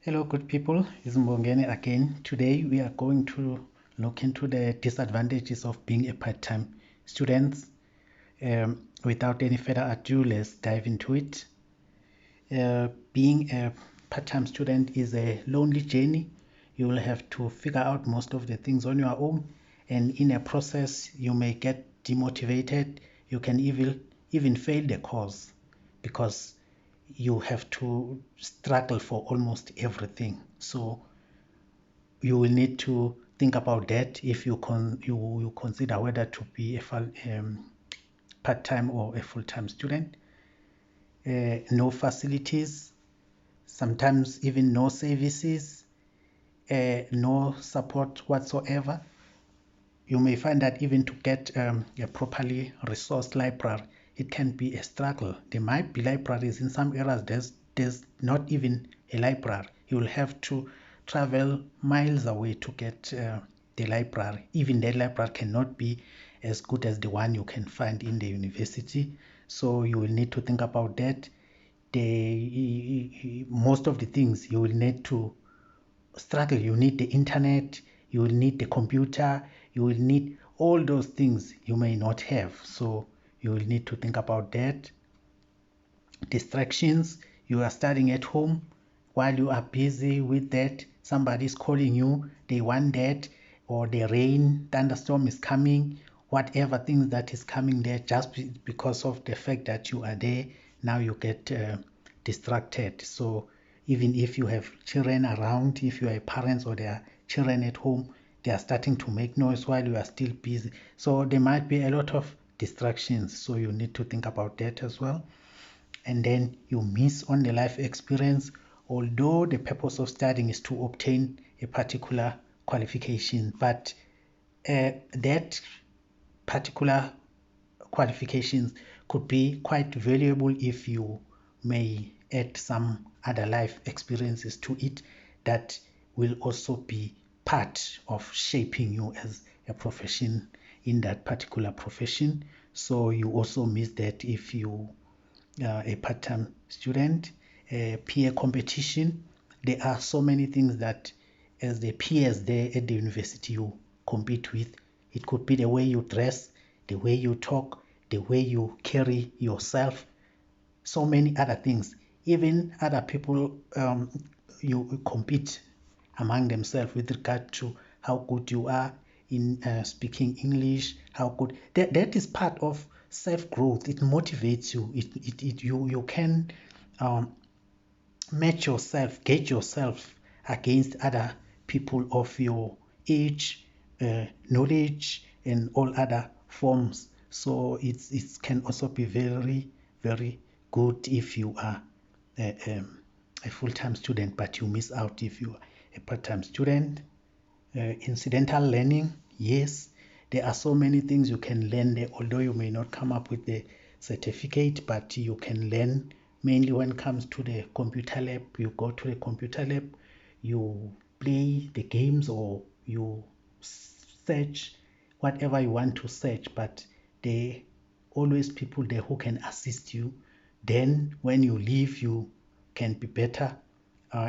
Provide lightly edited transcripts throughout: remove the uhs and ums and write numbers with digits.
Hello, good people. It's Mbongeni again. Today we are going to look into the disadvantages of being a part-time student. Without any further ado, let's dive into it. Being a part-time student is a lonely journey. You will have to figure out most of the things on your own, and in a process, you may get demotivated. You can even fail the course because you have to struggle for almost everything. So you will need to think about that if you consider whether to be a part-time or a full-time student. No facilities, sometimes even no services, no support whatsoever. You may find that even to get a properly resourced library, it can be a struggle. There might be libraries in some areas, there's not even a library. You will have to travel miles away to get the library. Even the library cannot be as good as the one you can find in the university. So you will need to think about that. Most of the things you will need to struggle. You need the internet, you will need the computer, you will need all those things you may not have. So you will need to think about that. Distractions. You are studying at home. While you are busy with that, somebody is calling you, they want that, or the rain, thunderstorm is coming, whatever things that is coming there, just because of the fact that you are there, now you get distracted. So even if you have children around, if you are parents or there are children at home, they are starting to make noise while you are still busy. So there might be a lot of distractions. So you need to think about that as well. And then you miss on the life experience, although the purpose of studying is to obtain a particular qualification, but that particular qualifications could be quite valuable if you may add some other life experiences to it that will also be part of shaping you as a profession in that particular profession. So you also miss that if you a part-time student. Peer competition. There are so many things that as the peers there at the university you compete with. It could be the way you dress, the way you talk, the way you carry yourself, so many other things. Even other people you compete among themselves with regard to how good you are in speaking English, how good that is part of self-growth. It motivates you. You can match yourself, gauge yourself against other people of your age, knowledge, and all other forms. So it can also be very, very good if you are a full-time student, but you miss out if you are a part-time student. Incidental learning, yes, there are so many things you can learn there, although you may not come up with the certificate, but you can learn mainly when it comes to the computer lab. You go to the computer lab, you play the games, or you search whatever you want to search, but there always people there who can assist you. Then when you leave, you can be better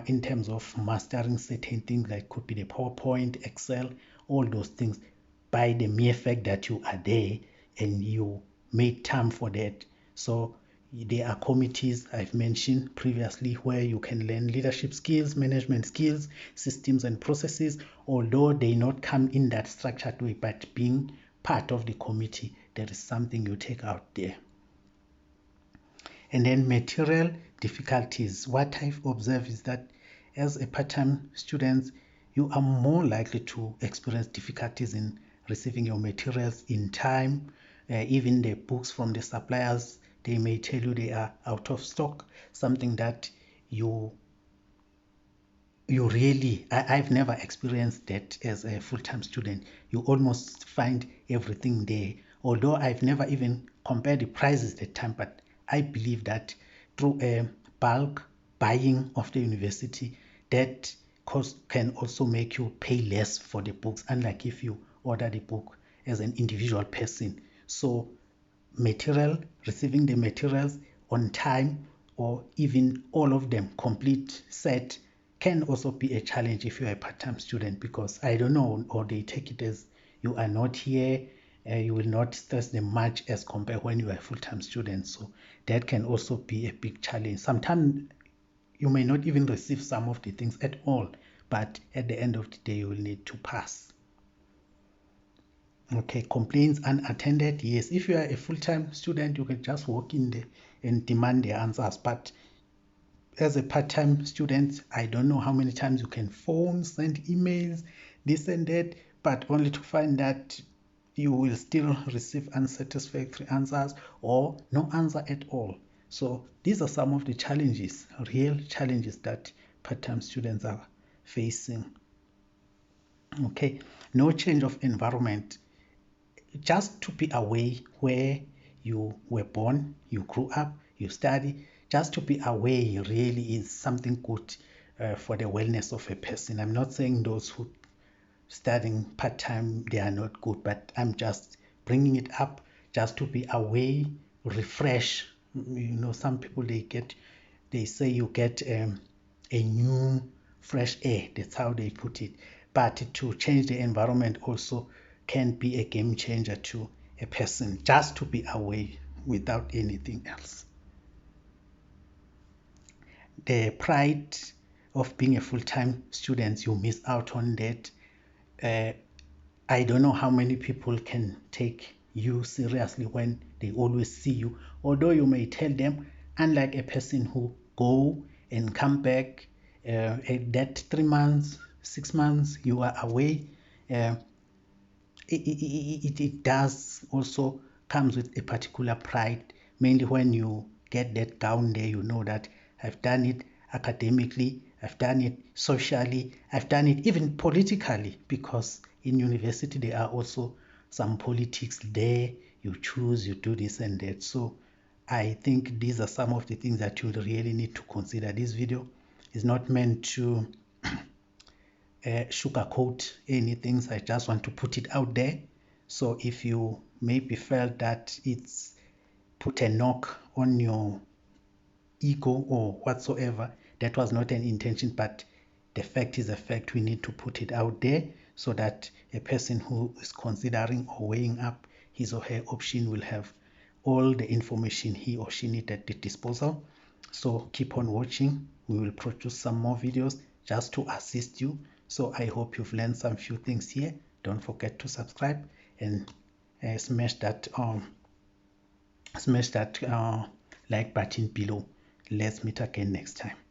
in terms of mastering certain things, like could be the PowerPoint, Excel, all those things, by the mere fact that you are there and you made time for that. So there are committees I've mentioned previously where you can learn leadership skills, management skills, systems and processes, although they not come in that structured way, but being part of the committee, there is something you take out there. And then material difficulties. What I've observed is that as a part-time student, you are more likely to experience difficulties in receiving your materials in time. Even the books from the suppliers, they may tell you they are out of stock, something that I've never experienced that as a full-time student. You almost find everything there. Although I've never even compared the prices that time, but I believe that through a bulk buying of the university, that cost can also make you pay less for the books, unlike if you order the book as an individual person. So receiving the materials on time, or even all of them complete set, can also be a challenge if you're a part-time student, because I don't know, or they take it as you are not here, you will not stress them much as compared when you are a full-time student. So that can also be a big challenge. Sometimes you may not even receive some of the things at all, but at the end of the day you will need to pass. Okay, complaints unattended. Yes, if you are a full-time student, you can just walk in there and demand the answers, but as a part-time student, I don't know how many times you can phone, send emails, this and that, but only to find that you will still receive unsatisfactory answers or no answer at all. So these are some of the challenges, real challenges that part-time students are facing. Okay, no change of environment. Just to be away where you were born, you grew up, you study, just to be away really is something good for the wellness of a person. I'm not saying those who studying part-time, they are not good, but I'm just bringing it up just to be away, refresh. You know, some people they say you get a new fresh air. That's how they put it. But to change the environment also can be a game changer to a person, just to be away without anything else. The pride of being a full-time student, you miss out on that. I don't know how many people can take you seriously when they always see you, although you may tell them, unlike a person who go and come back, that 3 months, 6 months you are away, it does also comes with a particular pride, mainly when you get that down there, you know that I've done it academically, I've done it socially, I've done it even politically, because in university there are also some politics there. You choose, you do this and that. So I think these are some of the things that you really need to consider. This video is not meant to sugarcoat anything. I just want to put it out there. So if you maybe felt that it's put a knock on your ego or whatsoever, that was not an intention, but the fact is a fact. We need to put it out there so that a person who is considering or weighing up his or her option will have all the information he or she needs at the disposal. So keep on watching. We will produce some more videos just to assist you. So I hope you've learned some few things here. Don't forget to subscribe and smash that like button below. Let's meet again next time.